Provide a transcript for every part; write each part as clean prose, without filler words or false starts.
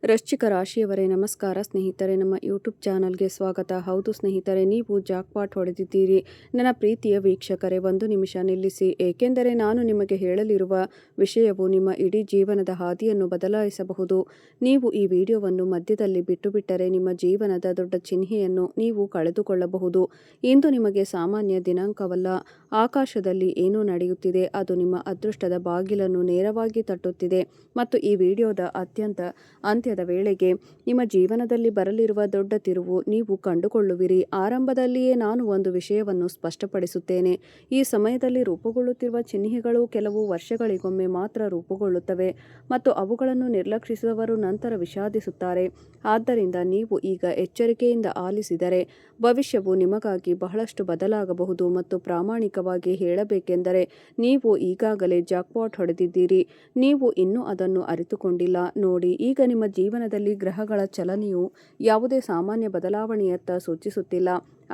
ವೃಶ್ಚಿಕ ರಾಶಿಯವರೇ ನಮಸ್ಕಾರ ಸ್ನೇಹಿತರೆ, ನಮ್ಮ ಯೂಟ್ಯೂಬ್ ಚಾನಲ್ಗೆ ಸ್ವಾಗತ. ಹೌದು ಸ್ನೇಹಿತರೆ, ನೀವು ಜಾಕ್ಪಾಟ್ ಹೊಡೆದಿದ್ದೀರಿ. ನನ್ನ ಪ್ರೀತಿಯ ವೀಕ್ಷಕರೇ, ಒಂದು ನಿಮಿಷ ನಿಲ್ಲಿಸಿ, ಏಕೆಂದರೆ ನಾನು ನಿಮಗೆ ಹೇಳಲಿರುವ ವಿಷಯವು ನಿಮ್ಮ ಇಡೀ ಜೀವನದ ಹಾದಿಯನ್ನು ಬದಲಾಯಿಸಬಹುದು. ನೀವು ಈ ವಿಡಿಯೋವನ್ನು ಮಧ್ಯದಲ್ಲಿ ಬಿಟ್ಟರೆ ನಿಮ್ಮ ಜೀವನದ ದೊಡ್ಡ ಚಿಹ್ನೆಯನ್ನು ನೀವು ಕಳೆದುಕೊಳ್ಳಬಹುದು. ಇಂದು ನಿಮಗೆ ಸಾಮಾನ್ಯ ದಿನಾಂಕವಲ್ಲ. ಆಕಾಶದಲ್ಲಿ ಏನೋ ನಡೆಯುತ್ತಿದೆ, ಅದು ನಿಮ್ಮ ಅದೃಷ್ಟದ ಬಾಗಿಲನ್ನು ನೇರವಾಗಿ ತಟ್ಟುತ್ತಿದೆ ಮತ್ತು ಈ ವಿಡಿಯೋದ ಅಂತ್ಯದ ವೇಳೆಗೆ ನಿಮ್ಮ ಜೀವನದಲ್ಲಿ ಬರಲಿರುವ ದೊಡ್ಡ ತಿರುವು ನೀವು ಕಂಡುಕೊಳ್ಳುವಿರಿ. ಆರಂಭದಲ್ಲಿಯೇ ನಾನು ಒಂದು ವಿಷಯವನ್ನು ಸ್ಪಷ್ಟಪಡಿಸುತ್ತೇನೆ. ಈ ಸಮಯದಲ್ಲಿ ರೂಪುಗೊಳ್ಳುತ್ತಿರುವ ಚಿಹ್ನೆಗಳು ಕೆಲವು ವರ್ಷಗಳಿಗೊಮ್ಮೆ ಮಾತ್ರ ರೂಪುಗೊಳ್ಳುತ್ತವೆ ಮತ್ತು ಅವುಗಳನ್ನು ನಿರ್ಲಕ್ಷಿಸಿದವರು ನಂತರ ವಿಷಾದಿಸುತ್ತಾರೆ. ಆದ್ದರಿಂದ ನೀವು ಈಗ ಎಚ್ಚರಿಕೆಯಿಂದ ಆಲಿಸಿದರೆ ಭವಿಷ್ಯವು ನಿಮಗಾಗಿ ಬಹಳಷ್ಟು ಬದಲಾಗಬಹುದು. ಮತ್ತು ಪ್ರಾಮಾಣಿಕವಾಗಿ ಹೇಳಬೇಕೆಂದರೆ, ನೀವು ಈಗಾಗಲೇ ಜಾಕ್ಪಾಟ್ ಹೊಡೆದಿದ್ದೀರಿ. ನೀವು ಇನ್ನೂ ಅದನ್ನು ಅರಿತುಕೊಂಡಿಲ್ಲ. ನೋಡಿ, ಈಗ ನಿಮ್ಮ ಜೀವನದಲ್ಲಿ ಗ್ರಹಗಳ ಚಲನೆಯು ಯಾವುದೇ ಸಾಮಾನ್ಯ ಬದಲಾವಣೆಯತ್ತ ಸೂಚಿಸುತ್ತಿಲ್ಲ,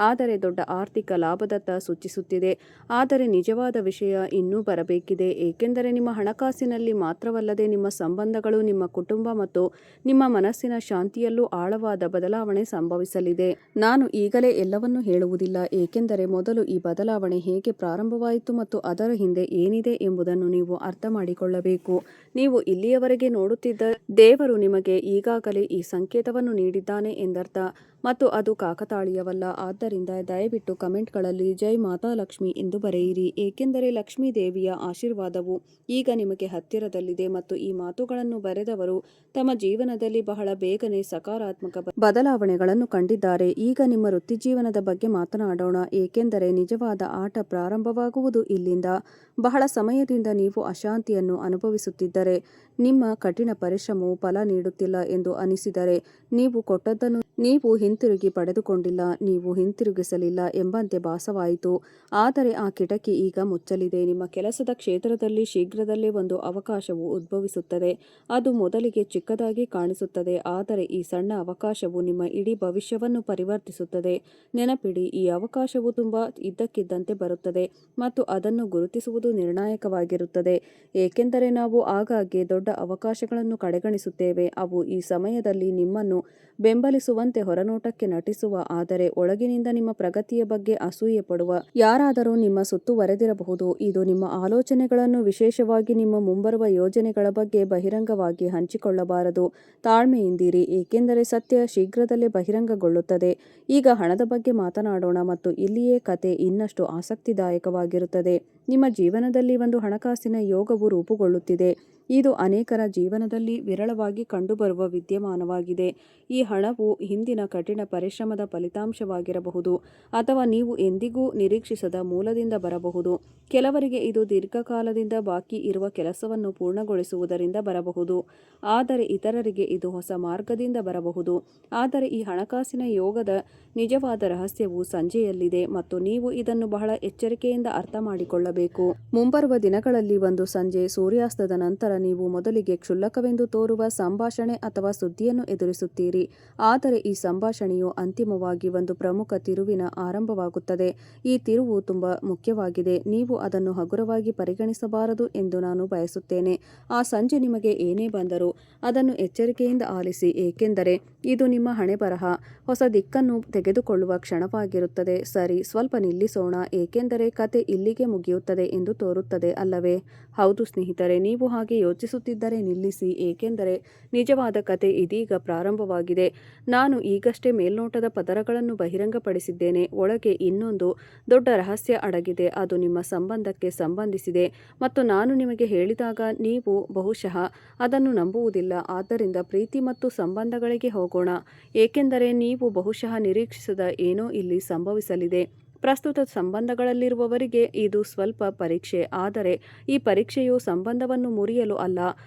ಆದರೆ ದೊಡ್ಡ ಆರ್ಥಿಕ ಲಾಭದತ್ತ ಸೂಚಿಸುತ್ತಿದೆ. ಆದರೆ ನಿಜವಾದ ವಿಷಯ ಇನ್ನೂ ಬರಬೇಕಿದೆ, ಏಕೆಂದರೆ ನಿಮ್ಮ ಹಣಕಾಸಿನಲ್ಲಿ ಮಾತ್ರವಲ್ಲದೆ ನಿಮ್ಮ ಸಂಬಂಧಗಳು, ನಿಮ್ಮ ಕುಟುಂಬ ಮತ್ತು ನಿಮ್ಮ ಮನಸ್ಸಿನ ಶಾಂತಿಯಲ್ಲೂ ಆಳವಾದ ಬದಲಾವಣೆ ಸಂಭವಿಸಲಿದೆ. ನಾನು ಈಗಲೇ ಎಲ್ಲವನ್ನೂ ಹೇಳುವುದಿಲ್ಲ, ಏಕೆಂದರೆ ಮೊದಲು ಈ ಬದಲಾವಣೆ ಹೇಗೆ ಪ್ರಾರಂಭವಾಯಿತು ಮತ್ತು ಅದರ ಹಿಂದೆ ಏನಿದೆ ಎಂಬುದನ್ನು ನೀವು ಅರ್ಥ ಮಾಡಿಕೊಳ್ಳಬೇಕು. ನೀವು ಇಲ್ಲಿಯವರೆಗೆ ನೋಡುತ್ತಿದ್ದ ದೇವರು ನಿಮಗೆ ಈಗಾಗಲೇ ಈ ಸಂಕೇತವನ್ನು ನೀಡಿದ್ದಾನೆ ಎಂದರ್ಥ, ಮತ್ತು ಅದು ಕಾಕತಾಳೀಯವಲ್ಲ. ಆದ್ದರಿಂದ ದಯವಿಟ್ಟು ಕಮೆಂಟ್ಗಳಲ್ಲಿ ಜೈ ಮಾತಾ ಲಕ್ಷ್ಮಿ ಎಂದು ಬರೆಯಿರಿ, ಏಕೆಂದರೆ ಲಕ್ಷ್ಮೀ ದೇವಿಯ ಆಶೀರ್ವಾದವು ಈಗ ನಿಮಗೆ ಹತ್ತಿರದಲ್ಲಿದೆ. ಮತ್ತು ಈ ಮಾತುಗಳನ್ನು ಬರೆದವರು ತಮ್ಮ ಜೀವನದಲ್ಲಿ ಬಹಳ ಬೇಗನೆ ಸಕಾರಾತ್ಮಕ ಬದಲಾವಣೆಗಳನ್ನು ಕಂಡಿದ್ದಾರೆ. ಈಗ ನಿಮ್ಮ ವೃತ್ತಿಜೀವನದ ಬಗ್ಗೆ ಮಾತನಾಡೋಣ, ಏಕೆಂದರೆ ನಿಜವಾದ ಆಟ ಪ್ರಾರಂಭವಾಗುವುದು ಇಲ್ಲಿಂದ. ಬಹಳ ಸಮಯದಿಂದ ನೀವು ಅಶಾಂತಿಯನ್ನು ಅನುಭವಿಸುತ್ತಿದ್ದರೆ, ನಿಮ್ಮ ಕಠಿಣ ಪರಿಶ್ರಮವು ಫಲ ನೀಡುತ್ತಿಲ್ಲ ಎಂದು ಅನಿಸಿದರೆ, ನೀವು ಕೊಟ್ಟದ್ದನ್ನು ನೀವು ಹಿಂತಿರುಗಿ ಪಡೆದುಕೊಂಡಿಲ್ಲ, ನೀವು ಹಿಂತಿರುಗಿಸಲಿಲ್ಲ ಎಂಬಂತೆ ಭಾಸವಾಯಿತು. ಆದರೆ ಆ ಕಿಟಕಿ ಈಗ ಮುಚ್ಚಲಿದೆ. ನಿಮ್ಮ ಕೆಲಸದ ಕ್ಷೇತ್ರದಲ್ಲಿ ಶೀಘ್ರದಲ್ಲೇ ಒಂದು ಅವಕಾಶವು ಉದ್ಭವಿಸುತ್ತದೆ. ಅದು ಮೊದಲಿಗೆ ಚಿಕ್ಕದಾಗಿ ಕಾಣಿಸುತ್ತದೆ, ಆದರೆ ಈ ಸಣ್ಣ ಅವಕಾಶವು ನಿಮ್ಮ ಇಡೀ ಭವಿಷ್ಯವನ್ನು ಪರಿವರ್ತಿಸುತ್ತದೆ. ನೆನಪಿಡಿ, ಈ ಅವಕಾಶವು ತುಂಬಾ ಇದ್ದಕ್ಕಿದ್ದಂತೆ ಬರುತ್ತದೆ ಮತ್ತು ಅದನ್ನು ಗುರುತಿಸುವುದು ನಿರ್ಣಾಯಕವಾಗಿರುತ್ತದೆ, ಏಕೆಂದರೆ ನಾವು ಆಗಾಗ್ಗೆ ದೊಡ್ಡ ಅವಕಾಶಗಳನ್ನು ಕಡೆಗಣಿಸುತ್ತೇವೆ. ಅವು ಈ ಸಮಯದಲ್ಲಿ ನಿಮ್ಮನ್ನು ಬೆಂಬಲಿಸುವಂತೆ ಹೊರನೋಟಕ್ಕೆ ನಟಿಸುವ, ಆದರೆ ಒಳಗಿನಿಂದ ನಿಮ್ಮ ಪ್ರಗತಿಯ ಬಗ್ಗೆ ಅಸೂಯೆ ಪಡುವ ಯಾರಾದರೂ ನಿಮ್ಮ ಸುತ್ತುವರೆದಿರಬಹುದು. ಇದು ನಿಮ್ಮ ಆಲೋಚನೆಗಳನ್ನು, ವಿಶೇಷವಾಗಿ ನಿಮ್ಮ ಮುಂಬರುವ ಯೋಜನೆಗಳ ಬಗ್ಗೆ ಬಹಿರಂಗವಾಗಿ ಹಂಚಿಕೊಳ್ಳಬಾರದು. ತಾಳ್ಮೆಯಿಂದಿರಿ, ಏಕೆಂದರೆ ಸತ್ಯ ಶೀಘ್ರದಲ್ಲೇ ಬಹಿರಂಗಗೊಳ್ಳುತ್ತದೆ. ಈಗ ಹಣದ ಬಗ್ಗೆ ಮಾತನಾಡೋಣ, ಮತ್ತು ಇಲ್ಲಿಯೇ ಕತೆ ಇನ್ನಷ್ಟು ಆಸಕ್ತಿದಾಯಕವಾಗಿರುತ್ತದೆ. ನಿಮ್ಮ ಜೀವನದಲ್ಲಿ ಒಂದು ಹಣಕಾಸಿನ ಯೋಗವು ರೂಪುಗೊಳ್ಳುತ್ತಿದೆ. ಇದು ಅನೇಕರ ಜೀವನದಲ್ಲಿ ವಿರಳವಾಗಿ ಕಂಡುಬರುವ ವಿದ್ಯಮಾನವಾಗಿದೆ. ಈ ಹಣವು ಹಿಂದಿನ ಕಠಿಣ ಪರಿಶ್ರಮದ ಫಲಿತಾಂಶವಾಗಿರಬಹುದು, ಅಥವಾ ನೀವು ಎಂದಿಗೂ ನಿರೀಕ್ಷಿಸದ ಮೂಲದಿಂದ ಬರಬಹುದು. ಕೆಲವರಿಗೆ ಇದು ದೀರ್ಘಕಾಲದಿಂದ ಬಾಕಿ ಇರುವ ಕೆಲಸವನ್ನು ಪೂರ್ಣಗೊಳಿಸುವುದರಿಂದ ಬರಬಹುದು, ಆದರೆ ಇತರರಿಗೆ ಇದು ಹೊಸ ಮಾರ್ಗದಿಂದ ಬರಬಹುದು. ಆದರೆ ಈ ಹಣಕಾಸಿನ ಯೋಗದ ನಿಜವಾದ ರಹಸ್ಯವು ಸಂಜೆಯಲ್ಲಿದೆ, ಮತ್ತು ನೀವು ಇದನ್ನು ಬಹಳ ಎಚ್ಚರಿಕೆಯಿಂದ ಅರ್ಥ ಮಾಡಿಕೊಳ್ಳಬೇಕು. ಮುಂಬರುವ ದಿನಗಳಲ್ಲಿ ಒಂದು ಸಂಜೆ ಸೂರ್ಯಾಸ್ತದ ನಂತರ ನೀವು ಮೊದಲಿಗೆ ಕ್ಷುಲ್ಲಕವೆಂದು ತೋರುವ ಸಂಭಾಷಣೆ ಅಥವಾ ಸುದ್ದಿಯನ್ನು ಎದುರಿಸುತ್ತೀರಿ, ಆದರೆ ಈ ಸಂಭಾಷಣೆಯು ಅಂತಿಮವಾಗಿ ಒಂದು ಪ್ರಮುಖ ತಿರುವಿನ ಆರಂಭವಾಗುತ್ತದೆ. ಈ ತಿರುವು ತುಂಬಾ ಮುಖ್ಯವಾಗಿದೆ, ನೀವು ಅದನ್ನು ಹಗುರವಾಗಿ ಪರಿಗಣಿಸಬಾರದು ಎಂದು ನಾನು ಬಯಸುತ್ತೇನೆ. ಆ ಸಂಜೆ ನಿಮಗೆ ಏನೇ ಬಂದರೂ ಅದನ್ನು ಎಚ್ಚರಿಕೆಯಿಂದ ಆಲಿಸಿ, ಏಕೆಂದರೆ ಇದು ನಿಮ್ಮ ಹಣೆಬರಹ, ಹೊಸ ದಿಕ್ಕನ್ನು ತೆಗೆದುಕೊಳ್ಳುವ ಕ್ಷಣವಾಗಿರುತ್ತದೆ. ಸರಿ, ಸ್ವಲ್ಪ ನಿಲ್ಲಿಸೋಣ, ಏಕೆಂದರೆ ಕತೆ ಇಲ್ಲಿಗೆ ಮುಗಿಯುತ್ತದೆ ಎಂದು ತೋರುತ್ತದೆ, ಅಲ್ಲವೇ? ಹೌದು ಸ್ನೇಹಿತರೆ, ನೀವು ಹಾಗೆ ಯೋಚಿಸುತ್ತಿದ್ದರೆ ನಿಲ್ಲಿಸಿ, ಏಕೆಂದರೆ ನಿಜವಾದ ಕತೆ ಇದೀಗ ಪ್ರಾರಂಭವಾಗಿದೆ. ನಾನು ಈಗಷ್ಟೇ ಮೇಲ್ನೋಟದ ಪದರಗಳನ್ನು ಬಹಿರಂಗಪಡಿಸಿದ್ದೇನೆ. ಒಳಗೆ ಇನ್ನೊಂದು ದೊಡ್ಡ ರಹಸ್ಯ ಅಡಗಿದೆ, ಅದು ನಿಮ್ಮ ಸಂಬಂಧಕ್ಕೆ ಸಂಬಂಧಿಸಿದೆ, ಮತ್ತು ನಾನು ನಿಮಗೆ ಹೇಳಿದಾಗ ನೀವು ಬಹುಶಃ ಅದನ್ನು ನಂಬುವುದಿಲ್ಲ. ಆದ್ದರಿಂದ ಪ್ರೀತಿ ಮತ್ತು ಸಂಬಂಧಗಳಿಗೆ ಹೋಗೋಣ, ಏಕೆಂದರೆ ನೀವು ಬಹುಶಃ ನಿರೀಕ್ಷಿಸದ ಏನೋ ಇಲ್ಲಿ ಸಂಭವಿಸಲಿದೆ. ಪ್ರಸ್ತುತ ಸಂಬಂಧಗಳಲ್ಲಿರುವವರಿಗೆ ಇದು ಸ್ವಲ್ಪ ಪರೀಕ್ಷೆ, ಆದರೆ ಈ ಪರೀಕ್ಷೆಯು ಸಂಬಂಧವನ್ನು ಮುರಿಯಲು ಅಲ್ಲ,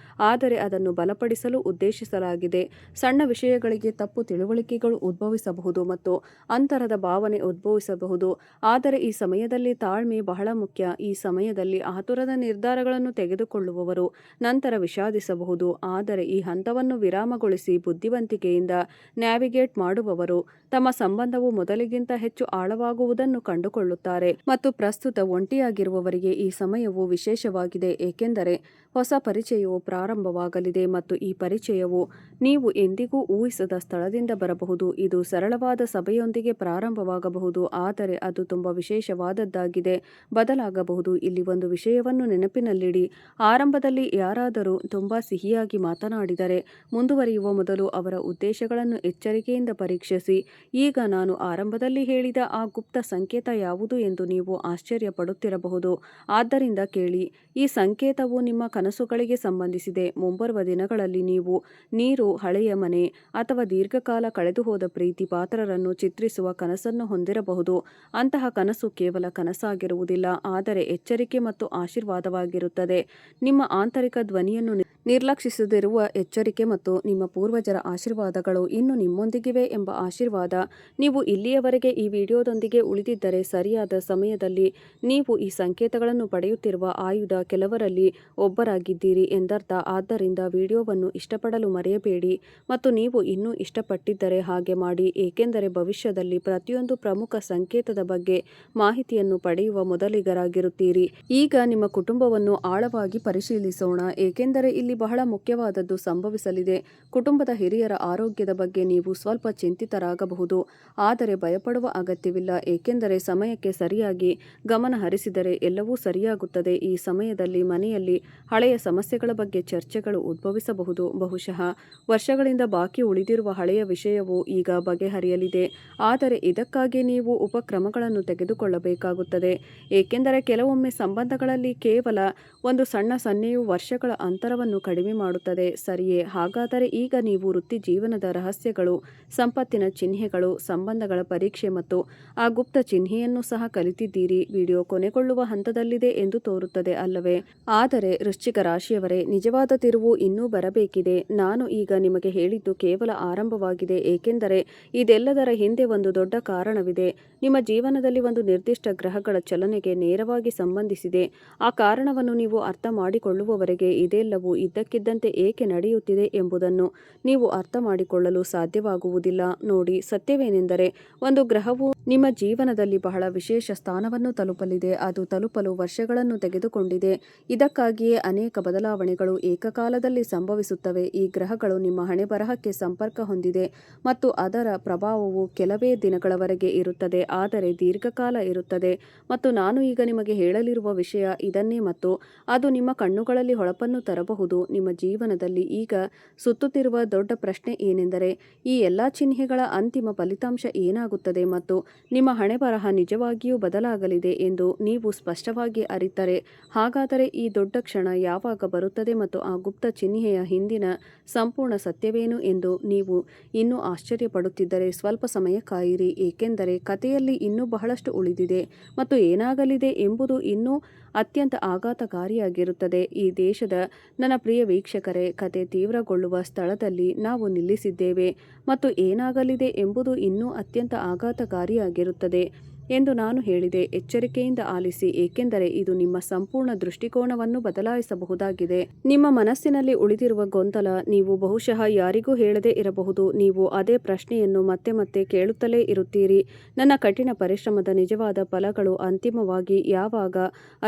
ಆದರೆ ಅದನ್ನು ಬಲಪಡಿಸಲು ಉದ್ದೇಶಿಸಲಾಗಿದೆ. ಸಣ್ಣ ವಿಷಯಗಳಿಗೆ ತಪ್ಪು ತಿಳುವಳಿಕೆಗಳು ಉದ್ಭವಿಸಬಹುದು ಮತ್ತು ಅಂತರದ ಭಾವನೆ ಉದ್ಭವಿಸಬಹುದು, ಆದರೆ ಈ ಸಮಯದಲ್ಲಿ ತಾಳ್ಮೆ ಬಹಳ ಮುಖ್ಯ. ಈ ಸಮಯದಲ್ಲಿ ಆತುರದ ನಿರ್ಧಾರಗಳನ್ನು ತೆಗೆದುಕೊಳ್ಳುವವರು ನಂತರ ವಿಷಾದಿಸಬಹುದು, ಆದರೆ ಈ ಹಂತವನ್ನು ವಿರಾಮಗೊಳಿಸಿ ಬುದ್ಧಿವಂತಿಕೆಯಿಂದ ನ್ಯಾವಿಗೇಟ್ ಮಾಡುವವರು ತಮ್ಮ ಸಂಬಂಧವು ಮೊದಲಿಗಿಂತ ಹೆಚ್ಚು ಆಳವಾಗುವುದನ್ನು ಕಂಡುಕೊಳ್ಳುತ್ತಾರೆ. ಮತ್ತು ಪ್ರಸ್ತುತ ಒಂಟಿಯಾಗಿರುವವರಿಗೆ ಈ ಸಮಯವು ವಿಶೇಷವಾಗಿದೆ, ಏಕೆಂದರೆ ಹೊಸ ಪರಿಚಯವು ಪ್ರಾರಂಭವಾಗಲಿದೆ ಮತ್ತು ಈ ಪರಿಚಯವು ನೀವು ಎಂದಿಗೂ ಊಹಿಸದ ಸ್ಥಳದಿಂದ ಬರಬಹುದು. ಇದು ಸರಳವಾದ ಸಭೆಯೊಂದಿಗೆ ಪ್ರಾರಂಭವಾಗಬಹುದು, ಆದರೆ ಅದು ತುಂಬ ವಿಶೇಷವಾದದ್ದಾಗಿದೆ, ಬದಲಾಗಬಹುದು. ಇಲ್ಲಿ ಒಂದು ವಿಷಯವನ್ನು ನೆನಪಿನಲ್ಲಿಡಿ. ಆರಂಭದಲ್ಲಿ ಯಾರಾದರೂ ತುಂಬಾ ಸಿಹಿಯಾಗಿ ಮಾತನಾಡಿದರೆ, ಮುಂದುವರಿಯುವ ಮೊದಲು ಅವರ ಉದ್ದೇಶಗಳನ್ನು ಎಚ್ಚರಿಕೆಯಿಂದ ಪರೀಕ್ಷಿಸಿ. ಈಗ ನಾನು ಆರಂಭದಲ್ಲಿ ಹೇಳಿದ ಆ ಗುಪ್ತ ಸಂಕೇತ ಯಾವುದು ಎಂದು ನೀವು ಆಶ್ಚರ್ಯಪಡುತ್ತಿರಬಹುದು. ಆದ್ದರಿಂದ ಕೇಳಿ, ಈ ಸಂಕೇತವು ನಿಮ್ಮ ಕನಸುಗಳಿಗೆ ಸಂಬಂಧಿಸಿದೆ. ಮುಂಬರುವ ದಿನಗಳಲ್ಲಿ ನೀವು ನೀರು, ಹಳೆಯ ಮನೆ ಅಥವಾ ದೀರ್ಘಕಾಲ ಕಳೆದುಹೋದ ಪ್ರೀತಿ ಪಾತ್ರರನ್ನು ಚಿತ್ರಿಸುವ ಕನಸನ್ನು ಹೊಂದಿರಬಹುದು. ಅಂತಹ ಕನಸು ಕೇವಲ ಕನಸಾಗಿರುವುದಿಲ್ಲ, ಆದರೆ ಎಚ್ಚರಿಕೆ ಮತ್ತು ಆಶೀರ್ವಾದವಾಗಿರುತ್ತದೆ. ನಿಮ್ಮ ಆಂತರಿಕ ಧ್ವನಿಯನ್ನು ನಿರ್ಲಕ್ಷಿಸದಿರುವ ಎಚ್ಚರಿಕೆ ಮತ್ತು ನಿಮ್ಮ ಪೂರ್ವಜರ ಆಶೀರ್ವಾದಗಳು ಇನ್ನೂ ನಿಮ್ಮೊಂದಿಗಿವೆ ಎಂಬ ಆಶೀರ್ವಾದ. ನೀವು ಇಲ್ಲಿಯವರೆಗೆ ಈ ವಿಡಿಯೋದೊಂದಿಗೆ ಉಳಿದಿದ್ದರೆ ಸರಿಯಾದ ಸಮಯದಲ್ಲಿ ನೀವು ಈ ಸಂಕೇತಗಳನ್ನು ಪಡೆಯುತ್ತಿರುವ ಆಯುಧ ಕೆಲವರಲ್ಲಿ ಒಬ್ಬರಾಗಿದ್ದೀರಿ ಎಂದರ್ಥ. ಆದ್ದರಿಂದ ವಿಡಿಯೋವನ್ನು ಇಷ್ಟಪಡಲು ಮರೆಯಬೇಡಿ ಮತ್ತು ನೀವು ಇನ್ನೂ ಇಷ್ಟಪಟ್ಟಿದ್ದರೆ ಹಾಗೆ ಮಾಡಿ, ಏಕೆಂದರೆ ಭವಿಷ್ಯದಲ್ಲಿ ಪ್ರತಿಯೊಂದು ಪ್ರಮುಖ ಸಂಕೇತದ ಬಗ್ಗೆ ಮಾಹಿತಿಯನ್ನು ಪಡೆಯುವ ಮೊದಲಿಗರಾಗಿರುತ್ತೀರಿ. ಈಗ ನಿಮ್ಮ ಕುಟುಂಬವನ್ನು ಆಳವಾಗಿ ಪರಿಶೀಲಿಸೋಣ, ಏಕೆಂದರೆ ಇಲ್ಲಿ ಬಹಳ ಮುಖ್ಯವಾದದ್ದು ಸಂಭವಿಸಲಿದೆ. ಕುಟುಂಬದ ಹಿರಿಯರ ಆರೋಗ್ಯದ ಬಗ್ಗೆ ನೀವು ಸ್ವಲ್ಪ ಚಿಂತಿತರಾಗಬಹುದು, ಆದರೆ ಭಯಪಡುವ ಅಗತ್ಯವಿಲ್ಲ, ಏಕೆಂದರೆ ಸಮಯಕ್ಕೆ ಸರಿಯಾಗಿ ಗಮನ ಹರಿಸಿದರೆ ಎಲ್ಲವೂ ಸರಿಯಾಗುತ್ತದೆ. ಈ ಸಮಯದಲ್ಲಿ ಮನೆಯಲ್ಲಿ ಹಳೆಯ ಸಮಸ್ಯೆಗಳ ಬಗ್ಗೆ ಚರ್ಚೆಗಳು ಉದ್ಭವಿಸಬಹುದು. ಬಹುಶಃ ವರ್ಷಗಳಿಂದ ಬಾಕಿ ಉಳಿದಿರುವ ಹಳೆಯ ವಿಷಯವು ಈಗ ಬಗೆಹರಿಯಲಿದೆ, ಆದರೆ ಇದಕ್ಕಾಗಿ ನೀವು ಉಪಕ್ರಮಗಳನ್ನು ತೆಗೆದುಕೊಳ್ಳಬೇಕಾಗುತ್ತದೆ, ಏಕೆಂದರೆ ಕೆಲವೊಮ್ಮೆ ಸಂಬಂಧಗಳಲ್ಲಿ ಕೇವಲ ಒಂದು ಸಣ್ಣ ಸನ್ನೆಯು ವರ್ಷಗಳ ಅಂತರವನ್ನು ಕಡಿಮೆ ಮಾಡುತ್ತದೆ. ಸರಿಯೇ? ಹಾಗಾದರೆ ಈಗ ನೀವು ವೃತ್ತಿ ಜೀವನದ ರಹಸ್ಯಗಳು, ಸಂಪತ್ತಿನ ಚಿಹ್ನೆಗಳು, ಸಂಬಂಧಗಳ ಪರೀಕ್ಷೆ ಮತ್ತು ಆ ಗುಪ್ತ ಚಿಹ್ನೆಯನ್ನು ಸಹ ಕಲಿತಿದ್ದೀರಿ. ವಿಡಿಯೋ ಕೊನೆಗೊಳ್ಳುವ ಹಂತದಲ್ಲಿದೆ ಎಂದು ತೋರುತ್ತದೆ, ಅಲ್ಲವೇ? ಆದರೆ ವೃಶ್ಚಿಕ ರಾಶಿಯವರೇ, ನಿಜವಾದ ತಿರುವು ಇನ್ನೂ ಬರಬೇಕಿದೆ. ನಾನು ಈಗ ನಿಮಗೆ ಹೇಳಿದ್ದು ಕೇವಲ ಆರಂಭವಾಗಿದೆ, ಏಕೆಂದರೆ ಇದೆಲ್ಲದರ ಹಿಂದೆ ಒಂದು ದೊಡ್ಡ ಕಾರಣವಿದೆ. ನಿಮ್ಮ ಜೀವನದಲ್ಲಿ ಒಂದು ನಿರ್ದಿಷ್ಟ ಗ್ರಹಗಳ ಚಲನೆಗೆ ನೇರವಾಗಿ ಸಂಬಂಧಿಸಿದೆ. ಆ ಕಾರಣವನ್ನು ನೀವು ಅರ್ಥ ಮಾಡಿಕೊಳ್ಳುವವರೆಗೆ ಇದೆಲ್ಲವೂ ಇದ್ದಕ್ಕಿದ್ದಂತೆ ಏಕೆ ನಡೆಯುತ್ತಿದೆ ಎಂಬುದನ್ನು ನೀವು ಅರ್ಥ ಮಾಡಿಕೊಳ್ಳಲು ಸಾಧ್ಯವಾಗುವುದಿಲ್ಲ. ನೋಡಿ, ಸತ್ಯವೇನೆಂದರೆ ಒಂದು ಗ್ರಹವು ನಿಮ್ಮ ಜೀವನದಲ್ಲಿ ಬಹಳ ವಿಶೇಷ ಸ್ಥಾನವನ್ನು ತಲುಪಲಿದೆ. ಅದು ತಲುಪಲು ವರ್ಷಗಳನ್ನು ತೆಗೆದುಕೊಂಡಿದೆ. ಇದಕ್ಕಾಗಿಯೇ ಅನೇಕ ಬದಲಾವಣೆಗಳು ಏಕಕಾಲದಲ್ಲಿ ಸಂಭವಿಸುತ್ತವೆ. ಈ ಗ್ರಹಗಳು ನಿಮ್ಮ ಹಣೆಬರಹಕ್ಕೆ ಸಂಪರ್ಕ ಹೊಂದಿದೆ ಮತ್ತು ಅದರ ಪ್ರಭಾವವು ಕೆಲವೇ ದಿನಗಳವರೆಗೆ ಇರುತ್ತದೆ, ಆದರೆ ದೀರ್ಘಕಾಲ ಇರುತ್ತದೆ. ಮತ್ತು ನಾನು ಈಗ ನಿಮಗೆ ಹೇಳಲಿರುವ ವಿಷಯ ಇದನ್ನೇ, ಮತ್ತು ಅದು ನಿಮ್ಮ ಕಣ್ಣುಗಳಲ್ಲಿ ಹೊಳಪನ್ನು ತರಬಹುದು. ನಿಮ್ಮ ಜೀವನದಲ್ಲಿ ಈಗ ಸುತ್ತುತ್ತಿರುವ ದೊಡ್ಡ ಪ್ರಶ್ನೆ ಏನೆಂದರೆ, ಈ ಎಲ್ಲಾ ಚಿಹ್ನೆಗಳ ಅಂತಿಮ ಫಲಿತಾಂಶ ಏನಾಗುತ್ತದೆ ಮತ್ತು ನಿಮ್ಮ ಹಣೆಬರಹ ನಿಜವಾಗಿಯೂ ಬದಲಾಗಲಿದೆ ಎಂದು ನೀವು ಸ್ಪಷ್ಟವಾಗಿ ಅರಿತರೆ, ಹಾಗಾದರೆ ಈ ದೊಡ್ಡ ಕ್ಷಣ ಯಾವಾಗ ಬರುತ್ತದೆ ಮತ್ತು ಆ ಗುಪ್ತ ಚಿಹ್ನೆಯ ಹಿಂದಿನ ಸಂಪೂರ್ಣ ಸತ್ಯವೇನು ಎಂದು ನೀವು ಇನ್ನೂ ಆಶ್ಚರ್ಯಪಡುತ್ತಿದ್ದರೆ ಸ್ವಲ್ಪ ಸಮಯ ಕಾಯಿರಿ, ಏಕೆಂದರೆ ಕಥೆಯಲ್ಲಿ ಇನ್ನೂ ಬಹಳಷ್ಟು ಉಳಿದಿದೆ ಮತ್ತು ಏನಾಗಲಿದೆ ಎಂಬುದು ಇನ್ನೂ ಅತ್ಯಂತ ಆಘಾತಕಾರಿಯಾಗಿರುತ್ತದೆ. ಈ ದೇಶದ ನನ್ನ ಪ್ರಿಯ ವೀಕ್ಷಕರೇ, ಕತೆ ತೀವ್ರಗೊಳ್ಳುವ ಸ್ಥಳದಲ್ಲಿ ನಾವು ನಿಲ್ಲಿಸಿದ್ದೇವೆ ಮತ್ತು ಏನಾಗಲಿದೆ ಎಂಬುದು ಇನ್ನೂ ಅತ್ಯಂತ ಆಘಾತಕಾರಿಯಾಗಿರುತ್ತದೆ ಎಂದು ನಾನು ಹೇಳಿದೆ. ಎಚ್ಚರಿಕೆಯಿಂದ ಆಲಿಸಿ, ಏಕೆಂದರೆ ಇದು ನಿಮ್ಮ ಸಂಪೂರ್ಣ ದೃಷ್ಟಿಕೋನವನ್ನು ಬದಲಾಯಿಸಬಹುದಾಗಿದೆ. ನಿಮ್ಮ ಮನಸ್ಸಿನಲ್ಲಿ ಉಳಿದಿರುವ ಗೊಂದಲ, ನೀವು ಬಹುಶಃ ಯಾರಿಗೂ ಹೇಳದೇ ಇರಬಹುದು. ನೀವು ಅದೇ ಪ್ರಶ್ನೆಯನ್ನು ಮತ್ತೆ ಮತ್ತೆ ಕೇಳುತ್ತಲೇ ಇರುತ್ತೀರಿ, ನನ್ನ ಕಠಿಣ ಪರಿಶ್ರಮದ ನಿಜವಾದ ಫಲಗಳು ಅಂತಿಮವಾಗಿ ಯಾವಾಗ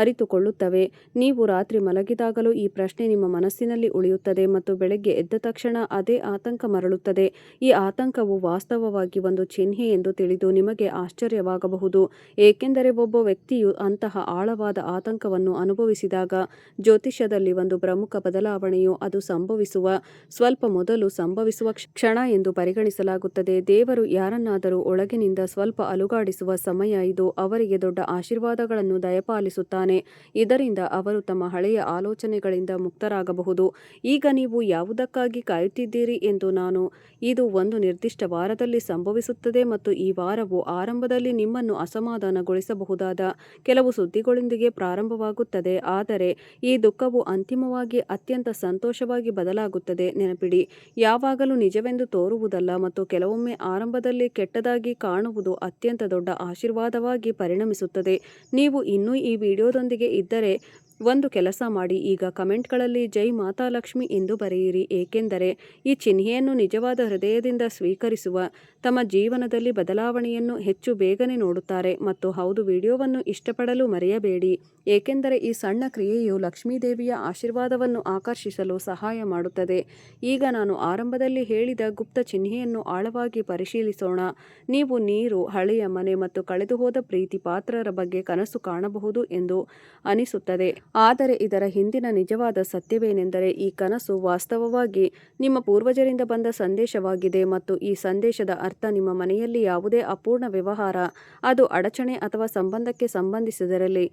ಅರಿತುಕೊಳ್ಳುತ್ತವೆ? ನೀವು ರಾತ್ರಿ ಮಲಗಿದಾಗಲೂ ಈ ಪ್ರಶ್ನೆ ನಿಮ್ಮ ಮನಸ್ಸಿನಲ್ಲಿ ಉಳಿಯುತ್ತದೆ ಮತ್ತು ಬೆಳಗ್ಗೆ ಎದ್ದ ತಕ್ಷಣ ಅದೇ ಆತಂಕ ಮರಳುತ್ತದೆ. ಈ ಆತಂಕವು ವಾಸ್ತವವಾಗಿ ಒಂದು ಚಿಹ್ನೆ ಎಂದು ತಿಳಿದು ನಿಮಗೆ ಆಶ್ಚರ್ಯವಾಗಬಹುದು, ಏಕೆಂದರೆ ಒಬ್ಬ ವ್ಯಕ್ತಿಯು ಅಂತಹ ಆಳವಾದ ಆತಂಕವನ್ನು ಅನುಭವಿಸಿದಾಗ ಜ್ಯೋತಿಷ್ಯದಲ್ಲಿ ಒಂದು ಪ್ರಮುಖ ಬದಲಾವಣೆಯು ಅದು ಸಂಭವಿಸುವ ಸ್ವಲ್ಪ ಮೊದಲು ಸಂಭವಿಸುವ ಕ್ಷಣ ಎಂದು ಪರಿಗಣಿಸಲಾಗುತ್ತದೆ. ದೇವರು ಯಾರನ್ನಾದರೂ ಒಳಗಿನಿಂದ ಸ್ವಲ್ಪ ಅಲುಗಾಡಿಸುವ ಸಮಯ ಇದು. ಅವರಿಗೆ ದೊಡ್ಡ ಆಶೀರ್ವಾದಗಳನ್ನು ದಯಪಾಲಿಸುತ್ತಾನೆ, ಇದರಿಂದ ಅವರು ತಮ್ಮ ಹಳೆಯ ಆಲೋಚನೆಗಳಿಂದ ಮುಕ್ತರಾಗಬಹುದು. ಈಗ ನೀವು ಯಾವುದಕ್ಕಾಗಿ ಕಾಯುತ್ತಿದ್ದೀರಿ ಎಂದು ನಾನು ಇದು ಒಂದು ನಿರ್ದಿಷ್ಟ ವಾರದಲ್ಲಿ ಸಂಭವಿಸುತ್ತದೆ ಮತ್ತು ಈ ವಾರವು ಆರಂಭದಲ್ಲಿ ನಿಮ್ಮನ್ನು ಅಸಮಾಧಾನಗೊಳಿಸಬಹುದಾದ ಕೆಲವು ಸುದ್ದಿಗಳೊಂದಿಗೆ ಪ್ರಾರಂಭವಾಗುತ್ತದೆ, ಆದರೆ ಈ ದುಃಖವು ಅಂತಿಮವಾಗಿ ಅತ್ಯಂತ ಸಂತೋಷವಾಗಿ ಬದಲಾಗುತ್ತದೆ. ನೆನಪಿಡಿ, ಯಾವಾಗಲೂ ನಿಜವೆಂದು ತೋರುವುದಲ್ಲ ಮತ್ತು ಕೆಲವೊಮ್ಮೆ ಆರಂಭದಲ್ಲಿ ಕೆಟ್ಟದಾಗಿ ಕಾಣುವುದು ಅತ್ಯಂತ ದೊಡ್ಡ ಆಶೀರ್ವಾದವಾಗಿ ಪರಿಣಮಿಸುತ್ತದೆ. ನೀವು ಇನ್ನೂ ಈ ವಿಡಿಯೋದೊಂದಿಗೆ ಇದ್ದರೆ ಒಂದು ಕೆಲಸ ಮಾಡಿ, ಈಗ ಕಮೆಂಟ್ಗಳಲ್ಲಿ ಜೈ ಮಾತಾ ಲಕ್ಷ್ಮಿ ಎಂದು ಬರೆಯಿರಿ. ಏಕೆಂದರೆ ಈ ಚಿಹ್ನೆಯನ್ನು ನಿಜವಾದ ಹೃದಯದಿಂದ ಸ್ವೀಕರಿಸುವ ತಮ್ಮ ಜೀವನದಲ್ಲಿ ಬದಲಾವಣೆಯನ್ನು ಹೆಚ್ಚು ಬೇಗನೆ ನೋಡುತ್ತಾರೆ. ಮತ್ತು ಹೌದು, ವಿಡಿಯೋವನ್ನು ಇಷ್ಟಪಡಲು ಮರೆಯಬೇಡಿ, ಏಕೆಂದರೆ ಈ ಸಣ್ಣ ಕ್ರಿಯೆಯು ಲಕ್ಷ್ಮೀದೇವಿಯ ಆಶೀರ್ವಾದವನ್ನು ಆಕರ್ಷಿಸಲು ಸಹಾಯ ಮಾಡುತ್ತದೆ. ಈಗ ನಾನು ಆರಂಭದಲ್ಲಿ ಹೇಳಿದ ಗುಪ್ತ ಚಿಹ್ನೆಯನ್ನು ಆಳವಾಗಿ ಪರಿಶೀಲಿಸೋಣ. ನೀವು ನೀರು, ಹಳೆಯ ಮನೆ ಮತ್ತು ಕಳೆದುಹೋದ ಪ್ರೀತಿ ಪಾತ್ರರ ಬಗ್ಗೆ ಕನಸು ಕಾಣಬಹುದು ಎಂದು ಅನಿಸುತ್ತದೆ. ಆದರೆ ಇದರ ಹಿಂದಿನ ನಿಜವಾದ ಸತ್ಯವೇನೆಂದರೆ, ಈ ಕನಸು ವಾಸ್ತವವಾಗಿ ನಿಮ್ಮ ಪೂರ್ವಜರಿಂದ ಬಂದ ಸಂದೇಶವಾಗಿದೆ. ಮತ್ತು ಈ ಸಂದೇಶದ ಅರ್ಥ, ನಿಮ್ಮ ಮನೆಯಲ್ಲಿ ಯಾವುದೇ ಅಪೂರ್ಣ ವ್ಯವಹಾರ, ಅದು ಅಡಚಣೆ ಅಥವಾ ಸಂಬಂಧಕ್ಕೆ ಸಂಬಂಧಿಸಿದಿರಲಿ,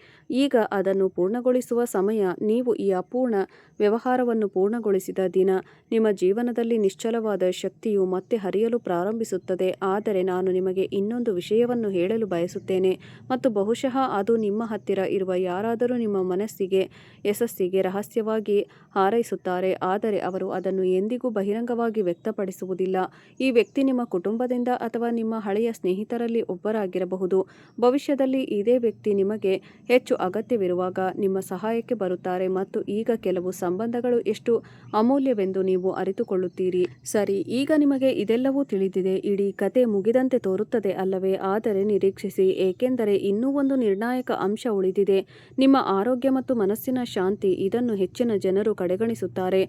ಈಗ ಅದನ್ನು ಪೂರ್ಣಗೊಳಿಸುವ ಸಮಯ. ನೀವು ಈ ಅಪೂರ್ಣ ವ್ಯವಹಾರವನ್ನು ಪೂರ್ಣಗೊಳಿಸಿದ ದಿನ, ನಿಮ್ಮ ಜೀವನದಲ್ಲಿ ನಿಶ್ಚಲವಾದ ಶಕ್ತಿಯು ಮತ್ತೆ ಹರಿಯಲು ಪ್ರಾರಂಭಿಸುತ್ತದೆ. ಆದರೆ ನಾನು ನಿಮಗೆ ಇನ್ನೊಂದು ವಿಷಯವನ್ನು ಹೇಳಲು ಬಯಸುತ್ತೇನೆ, ಮತ್ತು ಬಹುಶಃ ಅದು ನಿಮ್ಮ ಹತ್ತಿರ ಇರುವ ಯಾರಾದರೂ ನಿಮ್ಮ ಮನಸ್ಸಿಗೆ ಯಶಸ್ಸಿಗೆ ರಹಸ್ಯವಾಗಿ ಹಾರೈಸುತ್ತಾರೆ, ಆದರೆ ಅವರು ಅದನ್ನು ಎಂದಿಗೂ ಬಹಿರಂಗವಾಗಿ ವ್ಯಕ್ತಪಡಿಸುವುದಿಲ್ಲ. ಈ ವ್ಯಕ್ತಿ ನಿಮ್ಮ ಕುಟುಂಬದಿಂದ ಅಥವಾ ನಿಮ್ಮ ಹಳೆಯ ಸ್ನೇಹಿತರಲ್ಲಿ ಒಬ್ಬರಾಗಿರಬಹುದು. ಭವಿಷ್ಯದಲ್ಲಿ ಇದೇ ವ್ಯಕ್ತಿ ನಿಮಗೆ ಹೆಚ್ಚು ಅಗತ್ಯವಿರುವಾಗ ನಿಮ್ಮ ಸಹಾಯಕ್ಕೆ ಬರುತ್ತಾರೆ. ಮತ್ತು ಈಗ ಕೆಲವು ಸಂಬಂಧಗಳು ಎಷ್ಟು ಅಮೂಲ್ಯವೆಂದು ನೀವು ಅರಿತುಕೊಳ್ಳುತ್ತೀರಿ. ಸರಿ, ಈಗ ನಿಮಗೆ ಇದೆಲ್ಲವೂ ತಿಳಿದಿದೆ. ಇಡೀ ಕತೆ ಮುಗಿದಂತೆ ತೋರುತ್ತದೆ ಅಲ್ಲವೇ? ಆದರೆ ನಿರೀಕ್ಷಿಸಿ, ಏಕೆಂದರೆ ಇನ್ನೂ ಒಂದು ನಿರ್ಣಾಯಕ ಅಂಶ ಉಳಿದಿದೆ: ನಿಮ್ಮ ಆರೋಗ್ಯ ಮತ್ತು ಮನಸ್ಸಿನ ಶಾಂತಿ. ಇದನ್ನು ಹೆಚ್ಚಿನ ಜನರು ಕಡೆಗಣಿಸುತ್ತಾರೆ,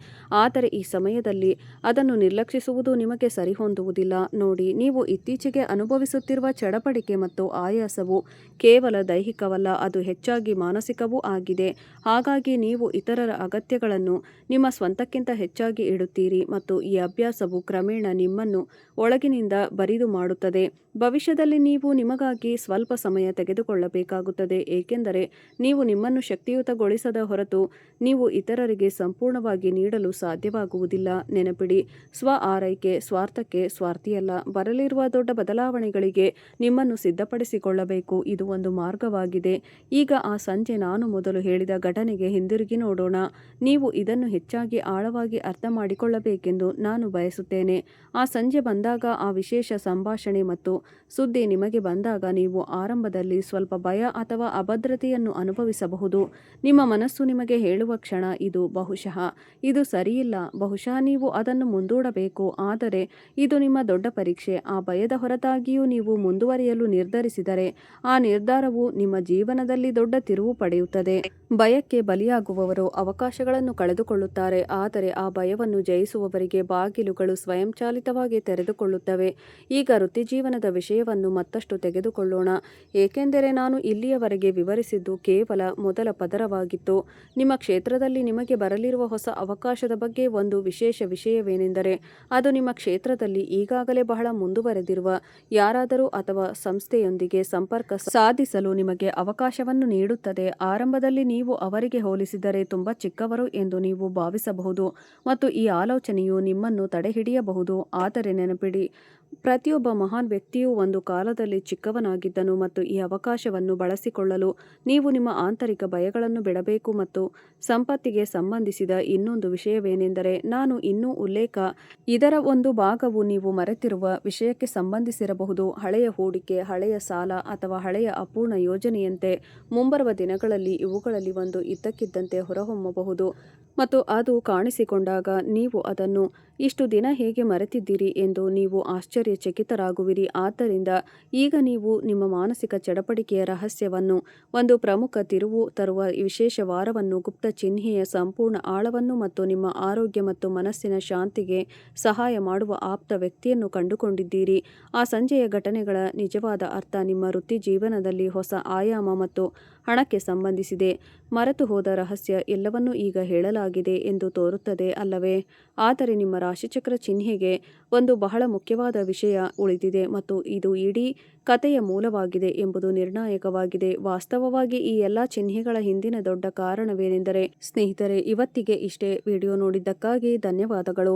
ಆದರೆ ಈ ಸಮಯದಲ್ಲಿ ಅದನ್ನು ನಿರ್ಲಕ್ಷಿಸುವುದು ನಿಮಗೆ ಸರಿಹೊಂದುವುದಿಲ್ಲ. ನೋಡಿ, ನೀವು ಇತ್ತೀಚೆಗೆ ಅನುಭವಿಸುತ್ತಿರುವ ಚಡಪಡಿಕೆ ಮತ್ತು ಆಯಾಸವು ಕೇವಲ ದೈಹಿಕವಲ್ಲ, ಅದು ಹೆಚ್ಚಾಗಿ ಮಾನಸಿಕವೂ ಆಗಿದೆ. ಹಾಗಾಗಿ ನೀವು ಇತರರ ಅಗತ್ಯಗಳನ್ನು ನಿಮ್ಮ ಸ್ವಂತಕ್ಕಿಂತ ಹೆಚ್ಚಾಗಿ ಇಡುತ್ತೀರಿ, ಮತ್ತು ಈ ಅಭ್ಯಾಸವು ಕ್ರಮೇಣ ನಿಮ್ಮನ್ನು ಒಳಗಿನಿಂದ ಬರಿದು ಮಾಡುತ್ತದೆ. ಭವಿಷ್ಯದಲ್ಲಿ ನೀವು ನಿಮಗಾಗಿ ಸ್ವಲ್ಪ ಸಮಯ ತೆಗೆದುಕೊಳ್ಳಬೇಕಾಗುತ್ತದೆ, ಏಕೆಂದರೆ ನೀವು ನಿಮ್ಮನ್ನು ಶಕ್ತಿಯುತಗೊಳಿಸದ ಹೊರತು ನೀವು ಇತರರಿಗೆ ಸಂಪೂರ್ಣವಾಗಿ ನೀಡಲು ಸಾಧ್ಯವಾಗುವುದಿಲ್ಲ. ನೆನಪಿಡಿ, ಸ್ವ ಆರೈಕೆ ಸ್ವಾರ್ಥಕ್ಕೆ ಸ್ವಾರ್ಥಿಯಲ್ಲ. ಬರಲಿರುವ ದೊಡ್ಡ ಬದಲಾವಣೆಗಳಿಗೆ ನಿಮ್ಮನ್ನು ಸಿದ್ಧಪಡಿಸಿಕೊಳ್ಳಬೇಕು. ಇದು ಒಂದು ಮಾರ್ಗವಾಗಿದೆ. ಈಗ ಆ ಸಂಜೆ ನಾನು ಮೊದಲು ಹೇಳಿದ ಘಟನೆಗೆ ಹಿಂದಿರುಗಿ ನೋಡೋಣ. ನೀವು ಇದನ್ನು ಹೆಚ್ಚಾಗಿ ಆಳವಾಗಿ ಅರ್ಥ ಮಾಡಿಕೊಳ್ಳಬೇಕೆಂದು ನಾನು ಬಯಸುತ್ತೇನೆ. ಆ ಸಂಜೆ ಬಂದಾಗ, ಆ ವಿಶೇಷ ಸಂಭಾಷಣೆ ಮತ್ತು ಸುದ್ದಿ ನಿಮಗೆ ಬಂದಾಗ, ನೀವು ಆರಂಭದಲ್ಲಿ ಸ್ವಲ್ಪ ಭಯ ಅಥವಾ ಅಭದ್ರತೆಯನ್ನು ಅನುಭವಿಸಬಹುದು. ನಿಮ್ಮ ಮನಸ್ಸು ನಿಮಗೆ ಹೇಳುವ ಕ್ಷಣ ಇದು: ಬಹುಶಃ ಇದು ಸರಿಯಿಲ್ಲ, ಬಹುಶಃ ನೀವು ಅದನ್ನು ಮುಂದೂಡಬೇಕು. ಆದರೆ ಇದು ನಿಮ್ಮ ದೊಡ್ಡ ಪರೀಕ್ಷೆ. ಆ ಭಯದ ಹೊರತಾಗಿಯೂ ನೀವು ಮುಂದುವರಿಯಲು ನಿರ್ಧರಿಸಿದರೆ, ಆ ನಿರ್ಧಾರವು ನಿಮ್ಮ ಜೀವನದಲ್ಲಿ ದೊಡ್ಡ ತಿರುವು ಪಡೆಯುತ್ತದೆ. ಭಯಕ್ಕೆ ಬಲಿಯಾಗುವವರು ಅವಕಾಶಗಳನ್ನು ಕಳೆದುಕೊಳ್ಳುತ್ತಾರೆ, ಆದರೆ ಆ ಭಯವನ್ನು ಜಯಿಸುವವರಿಗೆ ಬಾಗಿಲುಗಳು ಸ್ವಯಂಚಾಲಿತವಾಗಿ ತೆರೆದುಕೊಳ್ಳುತ್ತವೆ. ಈಗ ವೃತ್ತಿಜೀವನದ ವಿಷಯವನ್ನು ಮತ್ತಷ್ಟು ತೆಗೆದುಕೊಳ್ಳೋಣ, ಏಕೆಂದರೆ ನಾನು ಇಲ್ಲಿಯವರೆಗೆ ವಿವರಿಸಿದ್ದು ಕೇವಲ ಮೊದಲ ಪದರವಾಗಿತ್ತು. ನಿಮ್ಮ ಕ್ಷೇತ್ರದಲ್ಲಿ ನಿಮಗೆ ಬರಲಿರುವ ಹೊಸ ಅವಕಾಶದ ಬಗ್ಗೆ ಒಂದು ವಿಶೇಷ ವಿಷಯವೇನೆಂದರೆ, ಅದು ನಿಮ್ಮ ಕ್ಷೇತ್ರದಲ್ಲಿ ಈಗಾಗಲೇ ಬಹಳ ಮುಂದುವರೆದಿರುವ ಯಾರಾದರೂ ಅಥವಾ ಸಂಸ್ಥೆಯೊಂದಿಗೆ ಸಂಪರ್ಕ ಸಾಧಿಸಲು ನಿಮಗೆ ಅವಕಾಶವನ್ನು ನೀಡುತ್ತದೆ. ಆರಂಭದಲ್ಲಿ ನೀವು ಅವರಿಗೆ ಹೋಲಿಸಿದರೆ ತುಂಬಾ ಚಿಕ್ಕವರು ಎಂದು ನೀವು ಭಾವಿಸಬಹುದು, ಮತ್ತು ಈ ಆಲೋಚನೆಯು ನಿಮ್ಮನ್ನು ತಡೆಹಿಡಿಯಬಹುದು. ಆದರೆ ನೆನಪಿಡಿ, ಪ್ರತಿಯೊಬ್ಬ ಮಹಾನ್ ವ್ಯಕ್ತಿಯೂ ಒಂದು ಕಾಲದಲ್ಲಿ ಚಿಕ್ಕವನಾಗಿದ್ದನು, ಮತ್ತು ಈ ಅವಕಾಶವನ್ನು ಬಳಸಿಕೊಳ್ಳಲು ನೀವು ನಿಮ್ಮ ಆಂತರಿಕ ಭಯಗಳನ್ನು ಬಿಡಬೇಕು. ಮತ್ತು ಸಂಪತ್ತಿಗೆ ಸಂಬಂಧಿಸಿದ ಇನ್ನೊಂದು ವಿಷಯವೇನೆಂದರೆ, ನಾನು ಇನ್ನೂ ಉಲ್ಲೇಖ ಇದರ ಒಂದು ಭಾಗವು ನೀವು ಮರೆತಿರುವ ವಿಷಯಕ್ಕೆ ಸಂಬಂಧಿಸಿರಬಹುದು: ಹಳೆಯ ಹೂಡಿಕೆ, ಹಳೆಯ ಸಾಲ, ಅಥವಾ ಹಳೆಯ ಅಪೂರ್ಣ ಯೋಜನೆಯಂತೆ ಮುಂಬರುವ ದಿನಗಳಲ್ಲಿ ಇವುಗಳಲ್ಲಿ ಒಂದು ಇದ್ದಕ್ಕಿದ್ದಂತೆ ಹೊರಹೊಮ್ಮಬಹುದು. ಮತ್ತು ಅದು ಕಾಣಿಸಿಕೊಂಡಾಗ ನೀವು ಅದನ್ನು ಇಷ್ಟು ದಿನ ಹೇಗೆ ಮರೆತಿದ್ದೀರಿ ಎಂದು ನೀವು ಆಶ್ಚರ್ಯಚಕಿತರಾಗುವಿರಿ. ಆದ್ದರಿಂದ ಈಗ ನೀವು ನಿಮ್ಮ ಮಾನಸಿಕ ಚಡಪಡಿಕೆಯ ರಹಸ್ಯವನ್ನು, ಒಂದು ಪ್ರಮುಖ ತಿರುವು ತರುವ ವಿಶೇಷ ವಾರವನ್ನು, ಗುಪ್ತ ಚಿಹ್ನೆಯ ಸಂಪೂರ್ಣ ಆಳವನ್ನು ಮತ್ತು ನಿಮ್ಮ ಆರೋಗ್ಯ ಮತ್ತು ಮನಸ್ಸಿನ ಶಾಂತಿಗೆ ಸಹಾಯ ಮಾಡುವ ಆಪ್ತ ವ್ಯಕ್ತಿಯನ್ನು ಕಂಡುಕೊಂಡಿದ್ದೀರಿ. ಆ ಸಂಜೆಯ ಘಟನೆಗಳ ನಿಜವಾದ ಅರ್ಥ ನಿಮ್ಮ ವೃತ್ತಿ ಜೀವನದಲ್ಲಿ ಹೊಸ ಆಯಾಮ ಮತ್ತು ಹಣಕ್ಕೆ ಸಂಬಂಧಿಸಿದೆ. ಮರೆತು ಹೋದ ರಹಸ್ಯ ಎಲ್ಲವನ್ನೂ ಈಗ ಹೇಳಲಾಗಿದೆ ಎಂದು ತೋರುತ್ತದೆ ಅಲ್ಲವೇ? ಆದರೆ ನಿಮ್ಮ ರಾಶಿಚಕ್ರ ಚಿಹ್ನೆಗೆ ಒಂದು ಬಹಳ ಮುಖ್ಯವಾದ ವಿಷಯ ಉಳಿದಿದೆ, ಮತ್ತು ಇದು ಇಡೀ ಕಥೆಯ ಮೂಲವಾಗಿದೆ ಎಂಬುದು ನಿರ್ಣಾಯಕವಾಗಿದೆ. ವಾಸ್ತವವಾಗಿ ಈ ಎಲ್ಲ ಚಿಹ್ನೆಗಳ ಹಿಂದಿನ ದೊಡ್ಡ ಕಾರಣವೇನೆಂದರೆ, ಸ್ನೇಹಿತರೆ, ಇವತ್ತಿಗೆ ಇಷ್ಟೇ. ವಿಡಿಯೋ ನೋಡಿದ್ದಕ್ಕಾಗಿ ಧನ್ಯವಾದಗಳು.